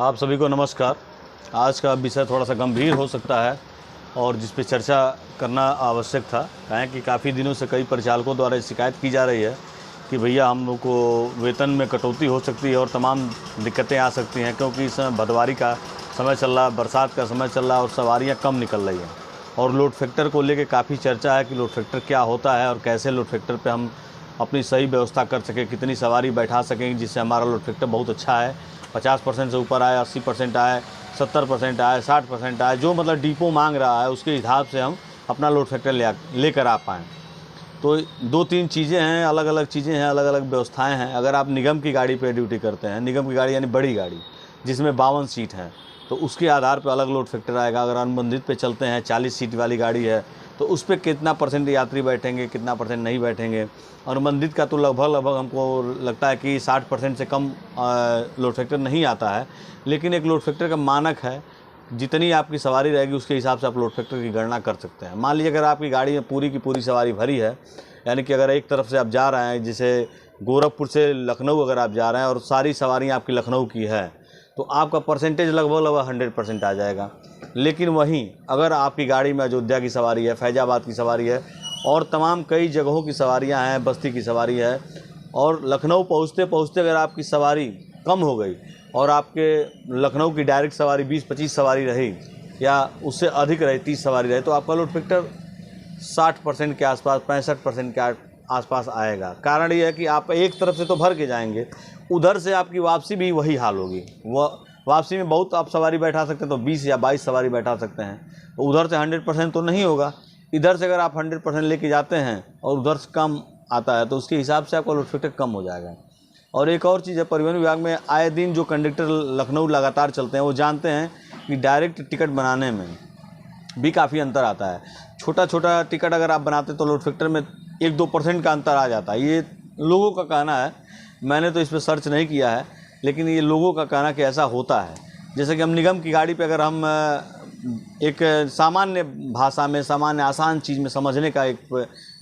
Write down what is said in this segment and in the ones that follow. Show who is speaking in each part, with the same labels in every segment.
Speaker 1: आप सभी को नमस्कार। आज का विषय थोड़ा सा गंभीर हो सकता है और जिस पे चर्चा करना आवश्यक था। कहें कि काफ़ी दिनों से कई परिचालकों द्वारा शिकायत की जा रही है कि भैया हम लोग को वेतन में कटौती हो सकती है और तमाम दिक्कतें आ सकती हैं, क्योंकि इस समय भदवारी का समय चल रहा है, बरसात का समय चल रहा है और सवारियाँ कम निकल रही हैं। और लोड फैक्टर को लेके काफ़ी चर्चा है कि लोड फैक्टर क्या होता है और कैसे लोड फैक्टर पे हम अपनी सही व्यवस्था कर सकें, कितनी सवारी बैठा सकें जिससे हमारा लोड फैक्टर बहुत अच्छा है, 50% से ऊपर आए, 80% आए, 70% आए, 60% आए, जो मतलब डिपो मांग रहा है उसके हिसाब से हम अपना लोड फैक्टर लेकर आ पाएँ। तो 2-3 चीज़ें हैं, अलग अलग चीज़ें हैं, अलग अलग व्यवस्थाएं हैं। अगर आप निगम की गाड़ी पे ड्यूटी करते हैं, निगम की गाड़ी यानी बड़ी गाड़ी जिसमें 52 सीट हैं, तो उसके आधार पर अलग लोड फैक्टर आएगा। अगर अनुबंधित पे चलते हैं, 40 सीट वाली गाड़ी है, तो उस पर कितना % यात्री बैठेंगे, कितना % नहीं बैठेंगे। अनुबंधित का तो लगभग हमको लगता है कि 60% से कम लोड फैक्टर नहीं आता है, लेकिन एक लोड फैक्टर का मानक है, जितनी आपकी सवारी रहेगी उसके हिसाब से आप लोड फैक्टर की गणना कर सकते हैं। मान लीजिए अगर आपकी गाड़ी में पूरी की पूरी सवारी भरी है, यानी कि अगर एक तरफ से आप जा रहे हैं, जैसे गोरखपुर से लखनऊ अगर आप जा रहे हैं और सारी सवारियाँ आपकी लखनऊ की है, तो आपका परसेंटेज लगभग 100% आ जाएगा। लेकिन वहीं अगर आपकी गाड़ी में अयोध्या की सवारी है, फैज़ाबाद की सवारी है और तमाम कई जगहों की सवारियाँ हैं, बस्ती की सवारी है, और लखनऊ पहुँचते पहुँचते अगर आपकी सवारी कम हो गई और आपके लखनऊ की डायरेक्ट सवारी 20-25 सवारी रही या उससे अधिक रही, 30 सवारी रही, तो आपका लोड फैक्टर 60% के आसपास, 65% के आसपास आएगा। कारण ये है कि आप एक तरफ से तो भर के जाएंगे, उधर से आपकी वापसी भी वही हाल होगी। वह वापसी में बहुत आप सवारी बैठा सकते हैं, तो 20 या 22 सवारी बैठा सकते हैं, तो उधर से 100% तो नहीं होगा। इधर से अगर आप 100% लेके जाते हैं और उधर से कम आता है, तो उसके हिसाब से आपका लोड फैक्टर कम हो जाएगा। और एक और चीज़ है, परिवहन विभाग में आए दिन जो कंडक्टर लखनऊ लगातार चलते हैं, वो जानते हैं कि डायरेक्ट टिकट बनाने में भी काफ़ी अंतर आता है। छोटा छोटा टिकट अगर आप बनाते तो लोड फैक्टर में 1-2% का अंतर आ जाता है। ये लोगों का कहना है, मैंने तो इस पर सर्च नहीं किया है, लेकिन ये लोगों का कहना कि ऐसा होता है। जैसे कि हम निगम की गाड़ी पे अगर हम एक सामान्य भाषा में, सामान्य आसान चीज़ में समझने का एक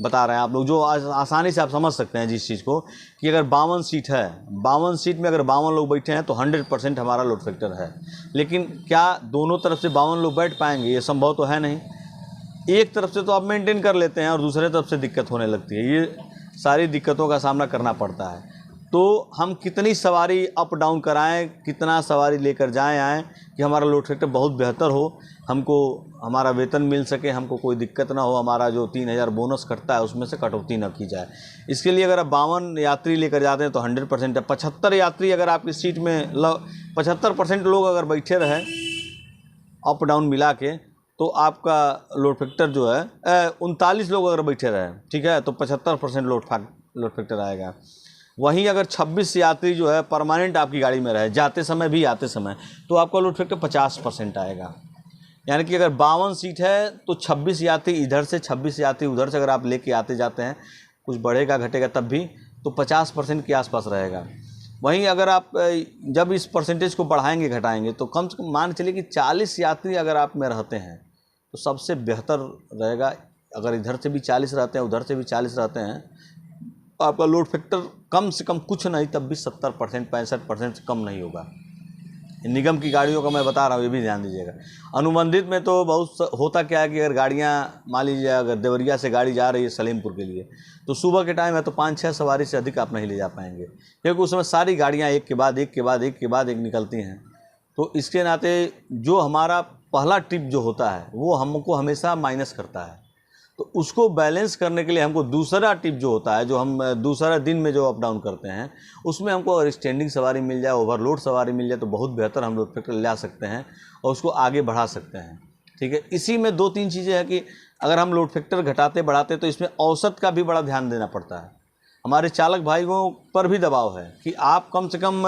Speaker 1: बता रहे हैं आप लोग, जो आसानी से आप समझ सकते हैं जिस चीज़ को, कि अगर 52 सीट है, 52 सीट में अगर 52 लोग बैठे हैं तो 100% हमारा लोड फैक्टर है। लेकिन क्या दोनों तरफ से 52 लोग बैठ पाएंगे? ये संभव तो है नहीं। एक तरफ से तो आप मेंटेन कर लेते हैं और दूसरे तरफ से दिक्कत होने लगती है। ये सारी दिक्कतों का सामना करना पड़ता है। तो हम कितनी सवारी अप डाउन कराएं, कितना सवारी लेकर जाएं आएँ कि हमारा लोड फैक्टर बहुत बेहतर हो, हमको हमारा वेतन मिल सके, हमको कोई दिक्कत ना हो, हमारा जो 3000 बोनस कटता है उसमें से कटौती ना की जाए। इसके लिए अगर आप 52 यात्री लेकर जाते हैं तो 100% है। 75 यात्री अगर आपकी सीट में 75% लोग अगर बैठे रहे अप डाउन मिला के, तो आपका लोड फैक्टर जो है 39 लोग अगर बैठे रहे, ठीक है, तो 75% लोड फैक्टर आएगा। वहीं अगर 26 यात्री जो है परमानेंट आपकी गाड़ी में रहे, जाते समय भी आते समय, तो आपका लोड फैक्टर 50% आएगा। यानी कि अगर 52 सीट है तो 26 यात्री इधर से, 26 यात्री उधर से अगर आप लेके आते जाते हैं, कुछ बढ़ेगा घटेगा तब भी, तो 50% के आसपास रहेगा। वहीं अगर आप जब इस परसेंटेज को बढ़ाएंगे घटाएंगे, तो कम से कम मान चलिए कि 40 यात्री अगर आप में रहते हैं तो सबसे बेहतर रहेगा। अगर इधर से भी 40 रहते हैं, उधर से भी 40 रहते हैं, तो आपका लोड फैक्टर कम से कम कुछ नहीं तब भी 70%, 65% से कम नहीं होगा। निगम की गाड़ियों का मैं बता रहा हूँ, ये भी ध्यान दीजिएगा। अनुबंधित में तो बहुत होता क्या है कि अगर गाड़ियाँ, मान लीजिए अगर देवरिया से गाड़ी जा रही है सलीमपुर के लिए, तो सुबह के टाइम है तो 5-6 सवारी से अधिक आप नहीं ले जा पाएंगे, क्योंकि उस समय सारी गाड़ियाँ एक के बाद एक निकलती हैं। तो इसके नाते जो हमारा पहला ट्रिप जो होता है वो हमको हमेशा माइनस करता है। तो उसको बैलेंस करने के लिए हमको दूसरा ट्रिप जो होता है, जो हम दूसरा दिन में जो अप डाउन करते हैं, उसमें हमको अगर स्टैंडिंग सवारी मिल जाए, ओवरलोड सवारी मिल जाए, तो बहुत बेहतर हम लोड फैक्टर ला सकते हैं और उसको आगे बढ़ा सकते हैं। ठीक है, इसी में 2-3 चीज़ें हैं कि अगर हम लोड फैक्टर घटाते बढ़ाते तो इसमें औसत का भी बड़ा ध्यान देना पड़ता है। हमारे चालक भाइयों पर भी दबाव है कि आप कम से कम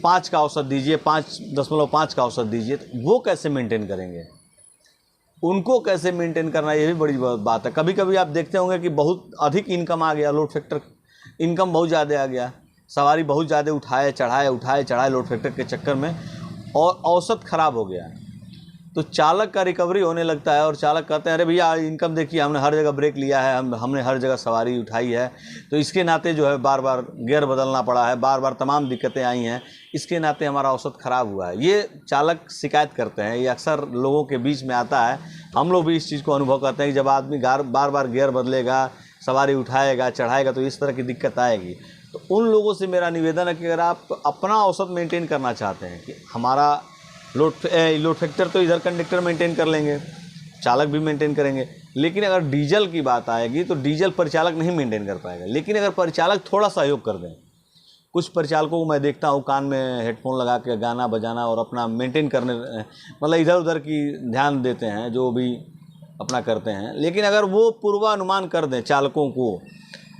Speaker 1: 5 का औसत दीजिए, 5.5 का औसत दीजिए। तो वो कैसे मेंटेन करेंगे, उनको कैसे मेंटेन करना, ये भी बड़ी बात है। कभी कभी आप देखते होंगे कि बहुत अधिक इनकम आ गया, लोड फैक्टर इनकम बहुत ज़्यादा आ गया, सवारी बहुत ज़्यादा उठाए चढ़ाए लोड फैक्टर के चक्कर में, और औसत ख़राब हो गया। तो चालक का रिकवरी होने लगता है और चालक कहते हैं अरे भैया इनकम देखिए, हमने हर जगह ब्रेक लिया है, हमने हर जगह सवारी उठाई है, तो इसके नाते जो है बार बार गियर बदलना पड़ा है, बार बार तमाम दिक्कतें आई हैं, इसके नाते हमारा औसत ख़राब हुआ है। ये चालक शिकायत करते हैं, ये अक्सर लोगों के बीच में आता है। हम लोग भी इस चीज़ को अनुभव करते हैं कि जब आदमी बार बार गियर बदलेगा, सवारी उठाएगा, चढ़ाएगा, तो इस तरह की दिक्कत आएगी। तो उन लोगों से मेरा निवेदन है कि अगर आप अपना औसत मेंटेन करना चाहते हैं कि हमारा लोड फैक्टर तो इधर कंडक्टर मेंटेन कर लेंगे, चालक भी मेंटेन करेंगे, लेकिन अगर डीजल की बात आएगी तो डीजल परिचालक नहीं मेंटेन कर पाएगा। लेकिन अगर परिचालक थोड़ा सहयोग कर दें, कुछ परिचालकों को मैं देखता हूँ कान में हेडफोन लगा के गाना बजाना और अपना मेंटेन करने, मतलब इधर उधर की ध्यान देते हैं, जो भी अपना करते हैं। लेकिन अगर वो पूर्वानुमान कर दें चालकों को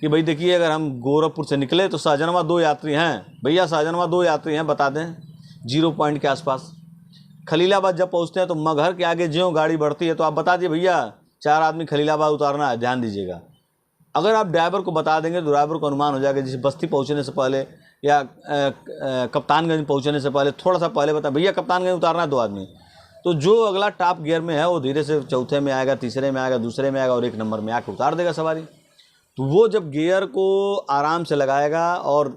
Speaker 1: कि भाई देखिए अगर हम गोरखपुर से निकले तो सहजनवा 2 यात्री हैं, भैया सहजनवा 2 यात्री हैं, बता दें 0 पॉइंट के आसपास। खलीलाबाद जब पहुंचते हैं तो मगहर के आगे ज्यों गाड़ी बढ़ती है तो आप बता दिए भैया 4 आदमी खलीलाबाद उतारना है, ध्यान दीजिएगा। अगर आप ड्राइवर को बता देंगे तो ड्राइवर को अनुमान हो जाएगा, जैसे बस्ती पहुंचने से पहले या कप्तानगंज पहुंचने से पहले थोड़ा सा पहले बता भैया कप्तानगंज उतारना है 2 आदमी, तो जो अगला टॉप गियर में है वो धीरे से चौथे में आएगा, तीसरे में आएगा, दूसरे में आएगा और 1 नंबर में आकर उतार देगा सवारी। तो वो जब गियर को आराम से लगाएगा और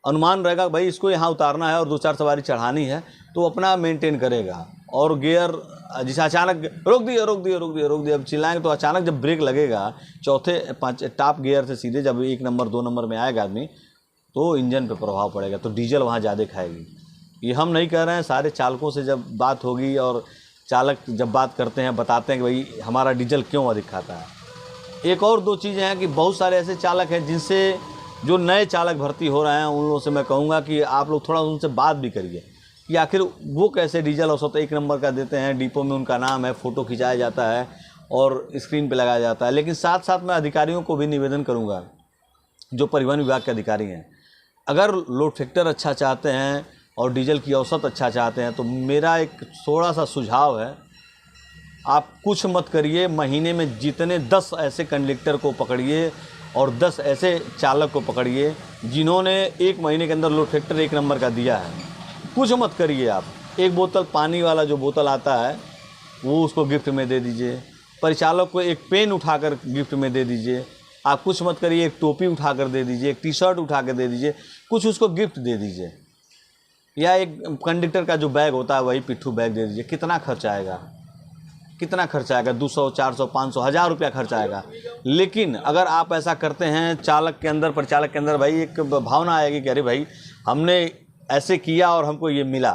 Speaker 1: अनुमान रहेगा भाई इसको यहाँ उतारना है और 2-4 सवारी चढ़ानी है, तो अपना मेंटेन करेगा। और गियर जैसे अचानक रोक दिए अब चिल्लाएंगे तो अचानक जब ब्रेक लगेगा चौथे 5 टॉप गियर से सीधे जब 1 नंबर 2 नंबर में आएगा आदमी, तो इंजन पे प्रभाव पड़ेगा, तो डीजल वहाँ ज़्यादा खाएगी। ये हम नहीं कह रहे हैं, सारे चालकों से जब बात होगी और चालक जब बात करते हैं बताते हैं कि भाई हमारा डीजल क्यों अधिक खाता है। एक और 2 चीज़ें हैं कि बहुत सारे ऐसे चालक हैं जिनसे जो नए चालक भर्ती हो रहे हैं, उन लोगों से मैं कहूँगा कि आप लोग थोड़ा उनसे बात भी करिए कि आखिर वो कैसे डीजल औसत 1 नंबर का देते हैं। डिपो में उनका नाम है, फ़ोटो खिंचाया जाता है और स्क्रीन पे लगाया जाता है। लेकिन साथ साथ मैं अधिकारियों को भी निवेदन करूँगा, जो परिवहन विभाग के अधिकारी हैं, अगर लोड फैक्टर अच्छा चाहते हैं और डीजल की औसत अच्छा चाहते हैं तो मेरा एक थोड़ा सा सुझाव है, आप कुछ मत करिए, महीने में जितने 10 ऐसे कंडक्टर को पकड़िए और 10 ऐसे चालक को पकड़िए जिन्होंने 1 महीने के अंदर लोड फैक्टर 1 नंबर का दिया है। कुछ मत करिए आप, 1 बोतल पानी वाला जो बोतल आता है वो उसको गिफ्ट में दे दीजिए, परिचालक को 1 पेन उठाकर गिफ्ट में दे दीजिए। आप कुछ मत करिए, 1 टोपी उठाकर दे दीजिए, 1 टी-शर्ट उठा कर दे दीजिए, कुछ उसको गिफ्ट दे दीजिए, या 1 कंडक्टर का जो बैग होता है वही पिट्ठू बैग दे दीजिए। कितना खर्च आएगा? 200, 400, 500, 1000 रुपया खर्च आएगा। लेकिन अगर आप ऐसा करते हैं चालक के अंदर, परिचालक के अंदर भाई एक भावना आएगी कि अरे भाई हमने ऐसे किया और हमको ये मिला,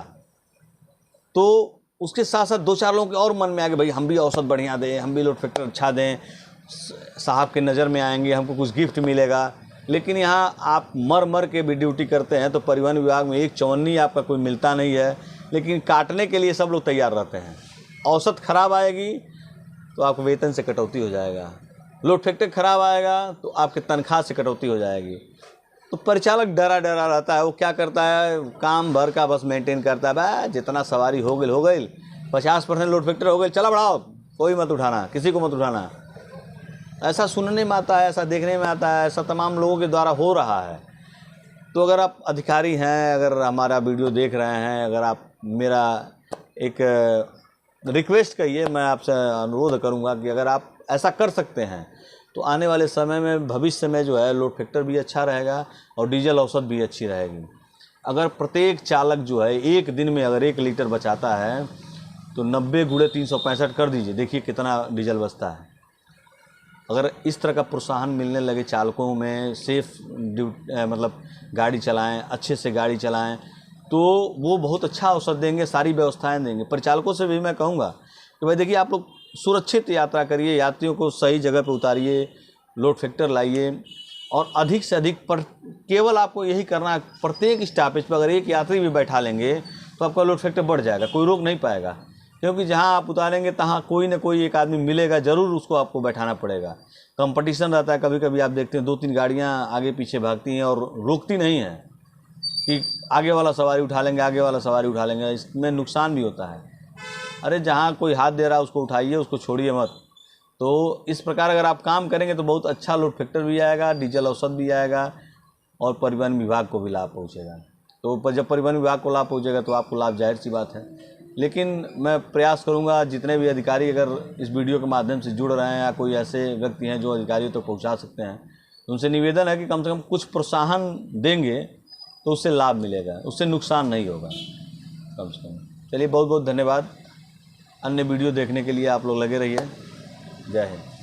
Speaker 1: तो उसके साथ साथ 2-4 लोगों के और मन में आएगा भाई हम भी औसत बढ़िया दें, हम भी लोड फैक्टर अच्छा दें, साहब के नज़र में आएंगे, हमको कुछ गिफ्ट मिलेगा। लेकिन यहाँ आप मर के भी ड्यूटी करते हैं तो परिवहन विभाग में 1 चवन्नी आपका कोई मिलता नहीं है, लेकिन काटने के लिए सब लोग तैयार रहते हैं। औसत ख़राब आएगी तो आपको वेतन से कटौती हो जाएगा, लोड फैक्टर ख़राब आएगा तो आपके तनख्वाह से कटौती हो जाएगी। तो परिचालक डरा रहता है, वो क्या करता है, काम भर का बस मेंटेन करता है, भाई जितना सवारी हो गई 50% लोड फैक्टर हो गई, चला बढ़ाओ, कोई मत उठाना, किसी को मत उठाना। ऐसा सुनने में आता है, ऐसा देखने में आता है, ऐसा तमाम लोगों के द्वारा हो रहा है। तो अगर आप अधिकारी हैं, अगर हमारा वीडियो देख रहे हैं, अगर आप मेरा एक रिक्वेस्ट कहिए, मैं आपसे अनुरोध करूंगा कि अगर आप ऐसा कर सकते हैं तो आने वाले समय में, भविष्य में जो है लोड फैक्टर भी अच्छा रहेगा और डीजल औसत भी अच्छी रहेगी। अगर प्रत्येक चालक जो है 1 दिन में अगर 1 लीटर बचाता है तो 90 × 365 कर दीजिए, देखिए कितना डीजल बचता है। अगर इस तरह का प्रोत्साहन मिलने लगे चालकों में, सेफ मतलब गाड़ी चलाएं, अच्छे से गाड़ी चलाएं, तो वो बहुत अच्छा औसत देंगे, सारी व्यवस्थाएं देंगे। परिचालकों से भी मैं कहूँगा कि भाई देखिए आप लोग सुरक्षित यात्रा करिए, यात्रियों को सही जगह पे उतारिए, लोड फैक्टर लाइए और अधिक से अधिक पर केवल आपको यही करना है, प्रत्येक स्टॉपेज पर अगर 1 यात्री भी बैठा लेंगे तो आपका लोड फैक्टर बढ़ जाएगा, कोई रोक नहीं पाएगा। क्योंकि जहाँ आप उतारेंगे तहाँ कोई ना कोई एक आदमी मिलेगा ज़रूर, उसको आपको बैठाना पड़ेगा। कंपटीशन रहता है, कभी कभी आप देखते हैं 2-3 गाड़ियाँ आगे पीछे भागती हैं और रोकती नहीं हैं कि आगे वाला सवारी उठा लेंगे, इसमें नुकसान भी होता है। अरे जहाँ कोई हाथ दे रहा है उसको उठाइए, उसको छोड़िए मत। तो इस प्रकार अगर आप काम करेंगे तो बहुत अच्छा लोड फैक्टर भी आएगा, डीजल औसत भी आएगा और परिवहन विभाग को भी लाभ पहुँचेगा। तो जब परिवहन विभाग को लाभ पहुँचेगा तो आपको लाभ, जाहिर सी बात है। लेकिन मैं प्रयास करूंगा, जितने भी अधिकारी अगर इस वीडियो के माध्यम से जुड़ रहे हैं या कोई ऐसे व्यक्ति हैं जो अधिकारियों तक पहुंचा सकते हैं, तो उनसे निवेदन है कि कम से कम कुछ प्रोत्साहन देंगे तो उससे लाभ मिलेगा, उससे नुकसान नहीं होगा कम से कम। चलिए, बहुत बहुत धन्यवाद। अन्य वीडियो देखने के लिए आप लोग लगे रहिए। जय हिंद।